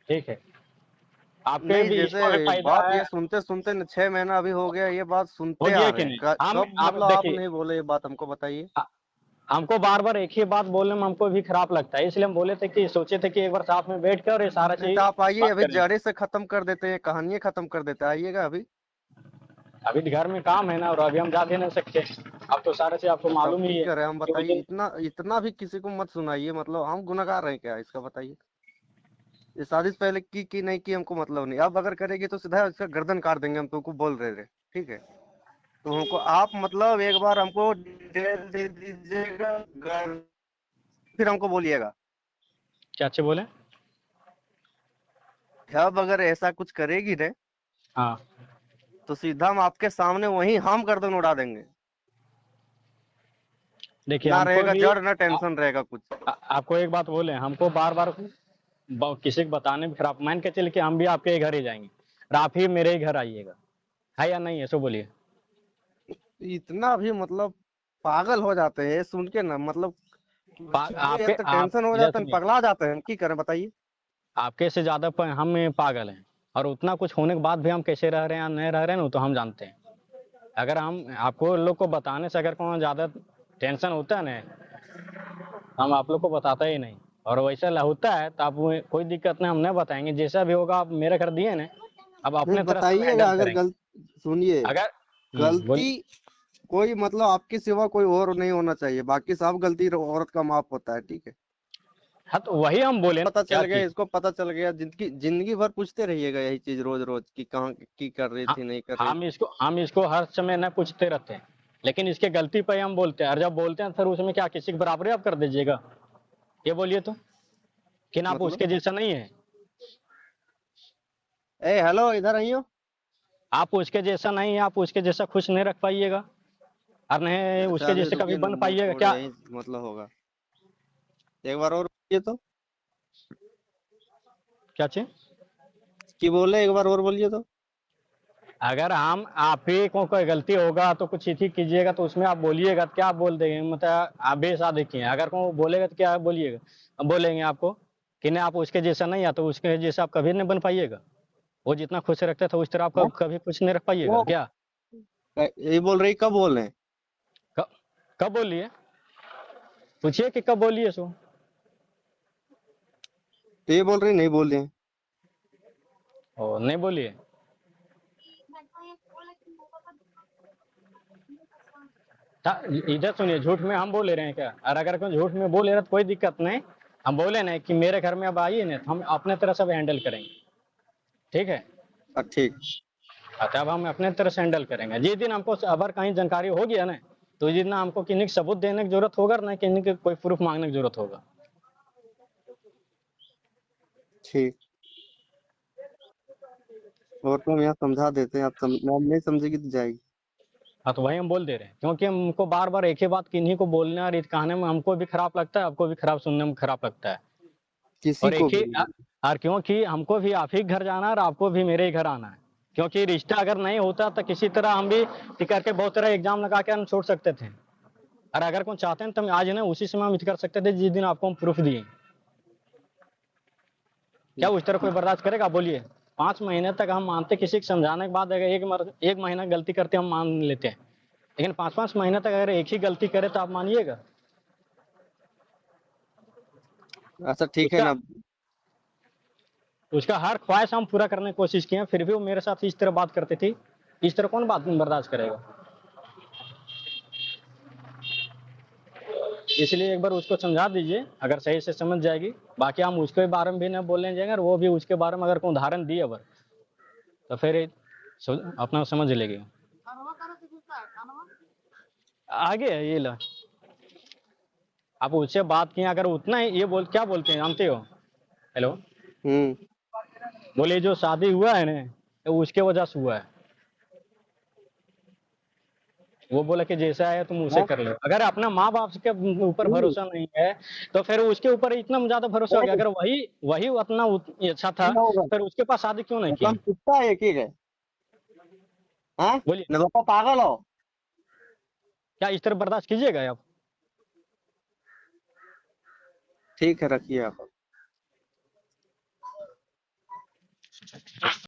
ठीक है, आपके नहीं, भी इसको भी जैसे फायदा बात है। ये सुनते सुनते 6 महीना अभी हो गया, ये बात हो सुनते आ गया रहे कि हैं। नहीं, हम कब आप मतलब आप देखिए, नहीं बोले ये बात, हमको बताइए। हमको बार बार एक ही बात बोलने में हमको भी खराब लगता है, इसलिए हम बोले थे कि सोचे थे कि एक बार साथ में बैठ कर ये सारा नहीं तो चीज आप आइए, बात अभी करेंगे। जड़े से खत्म कर देते हैं, कहानियां खत्म कर देते हैं, आइएगा अभी। अभी घर में काम है ना, और अभी हम जा भी नहीं सकते। अब तो सारा चीज आपको तब मालूम ही की है करें हम, कि उस बताइए। दिन। इतना इतना भी किसी को मत सुनाइए, मतलब हम गुनहगार हैं क्या इसका, बताइए। ये शादी से पहले की नहीं की हमको मतलब नहीं, अब अगर करेगी तो सीधा इसका गर्दन काट देंगे, हम तुमको बोल रहे थे। ठीक है, तो हमको आप मतलब एक बार हमको डिटेल दे दीजिएगा घर, फिर हमको बोलिएगा। क्या अच्छे बोले। अब अगर ऐसा कुछ करेगी ना, हाँ, तो सीधा हम आपके सामने वहीं हम गर्दन उड़ा देंगे। देखिए ना हमको रहेगा भी जड़, ना टेंशन रहेगा कुछ। आपको एक बात बोले, हमको बार बार किसी को बताने में खराब, मान के चल के हम भी आपके ही घर ही जाएंगे और आप ही मेरे ही घर आइएगा, है या नहीं है, सो बोलिए। इतना भी मतलब पागल हो जाते हैं सुन के ना, मतलब कुछ भी है आपके तो आप टेंशन हो इधर जाते हैं, सुनिए, पगला जाते हैं, की करें बताइए। आपके से ज्यादा हम पागल हैं, और उतना कुछ होने के बाद भी हम कैसे रह रहे हैं या नहीं रह रहे हैं, तो हम जानते हैं। अगर हम आपको लोग को बताने से अगर कोई ज्यादा टेंशन होता है ना, हम आप लोग को बताता ही नहीं। और वैसा होता है तो आप कोई दिक्कत नहीं, हम नहीं बताएंगे, जैसा भी होगा आप मेरे घर दिए ना, अब नहीं अपने तरह से हम बताइएगा, हैंडल अगर करेंगे। सुनिए, अगर गलती बोलिए। कोई मतलब आपके सिवा कोई और नहीं होना चाहिए, बाकी सब गलती औरत का माफ होता है, ठीक है। हाँ, तो वही हम बोले ना, पता क्या चल गया, चीज। इसको पता चल गया, जिंदगी जिंदगी भर पूछते रहिएगा यही चीज, रोज रोज की कहाँ की कर रही हाँ, थी, नहीं कर रही थी। हम इसको हर समय न पूछते रहते हैं, लेकिन इसके गलती पे हम बोलते हैं, और जब बोलते हैं फिर उसमें क्या किसी के बराबरी आप कर दीजिएगा, ये बोलिए तो, कि ना आप मतलब उसके जैसा नहीं है। ए हेलो, इधर आइयो। आप उसके जैसा नहीं है, आप उसके जैसा खुश नहीं रख पाइएगा, और नहीं अच्छा उसके अभी जैसे कभी रुकिए ना, बन मुंह पाइएगा छोड़ क्या। यही मतलब होगा। एक बार और बोलिए तो। क्या चीज। की बोले, एक बार और बोलिए तो। अगर हम आप ही को कोई गलती होगा तो कुछ ठीक कीजिएगा, तो उसमें आप बोलिएगा, तो क्या आप बोल देंगे, मतलब आप बेसादे किए हैं, अगर कोई बोलेगा तो क्या बोलिएगा, हम बोलेंगे आपको कि नहीं आप उसके जैसा नहीं, या तो उसके जैसा आप कभी नहीं बन पाइएगा। वो जितना खुश रखता था उस तरह आपका हाँ? कभी खुश नहीं रख पाइएगा वो क्या। यही बोल रही, कब बोल रहे हैं? कब कब बोलिए, पूछिए कि कब बोलिए सो। तो ये बोल रही नहीं बोल रहे हैं। और नहीं बोलिए। इधर सुनिए, झूठ में हम बोले रहे हैं क्या, और अगर कोई झूठ में बोले रहे तो कोई दिक्कत नहीं। हम बोले ना कि मेरे घर में अब आइए ना, तो हम अपने तरह सब हैंडल करेंगे, ठीक है। ठीक। तब हम अपने तरह से हैंडल करेंगे, जिस दिन हमको अगर कहीं जानकारी हो गया ना, तो जिस दिन हमको किन्हीं सबूत देने की जरूरत होगा ना, किन्हीं के कोई प्रूफ मांगने की जरूरत होगा। ठीक। और तुम यहाँ समझा देते हैं, आप नहीं समझेगी तो जाएगी। हाँ, तो वही हम बोल दे रहे हैं, क्योंकि हमको बार बार एक ही बात किन्हीं को बोलने और कहने में हमको भी खराब लगता है, आपको भी खराब सुनने में खराब लगता है। किसी और एक को ही भी नहीं। और क्योंकि हमको भी आप ही घर जाना है और आपको भी मेरे ही घर आना है, क्योंकि रिश्ता अगर नहीं होता तो किसी तरह हम भी करके बहुत तरह एग्जाम लगा के हम छोड़ सकते थे, और अगर कोई चाहते हैं तो हम आज ना उसी समय हम कर सकते थे जिस दिन आपको हम प्रूफ दिए। क्या ठीक। उस तरह कोई बर्दाश्त करेगा, बोलिए। 5 महीने तक हम मानते, किसी को समझाने के बाद अगर एक महीना गलती करते हम मान लेते हैं, लेकिन 5 5 महीने तक अगर एक ही गलती करे तो आप मानिएगा। अच्छा ठीक है उसका ना। उसका हर ख्वाहिश हम पूरा करने की कोशिश किए, फिर भी वो मेरे साथ इस तरह बात करती थी, इस तरह कौन बात बर्दाश्त करेगा। इसलिए एक बार उसको समझा दीजिए, अगर सही से समझ जाएगी। बाकी हम उसके बारे में भी नहीं बोलने जाएंगे, और वो भी उसके बारे में अगर कोई उदाहरण दिए अगर, तो फिर अपना समझ लेगी। आगे है ये ला, आप उससे बात किए, अगर उतना ही ये बोल क्या बोलते हैं जानते हो। हेलो। हम्म। बोले जो शादी हुआ है ना, तो उसके वजह से हुआ है। वो बोला कि जैसा है तुम उसे हाँ? कर लो, अगर अपना माँ बाप के ऊपर हम्म। भरोसा नहीं है, तो फिर उसके ऊपर इतना ज्यादा भरोसा हो गया, नहीं, अगर वही वही उतना अच्छा था, नहीं होगा। फिर उसके पास शादी क्यों नहीं मतलब की। हम कुत्ता है, एक ही है। हाँ? बोलिए, न पापा पागल हो। क्या इस तरह बर्दाश्त कीजिएगा आप। ठीक है, रखिए आप।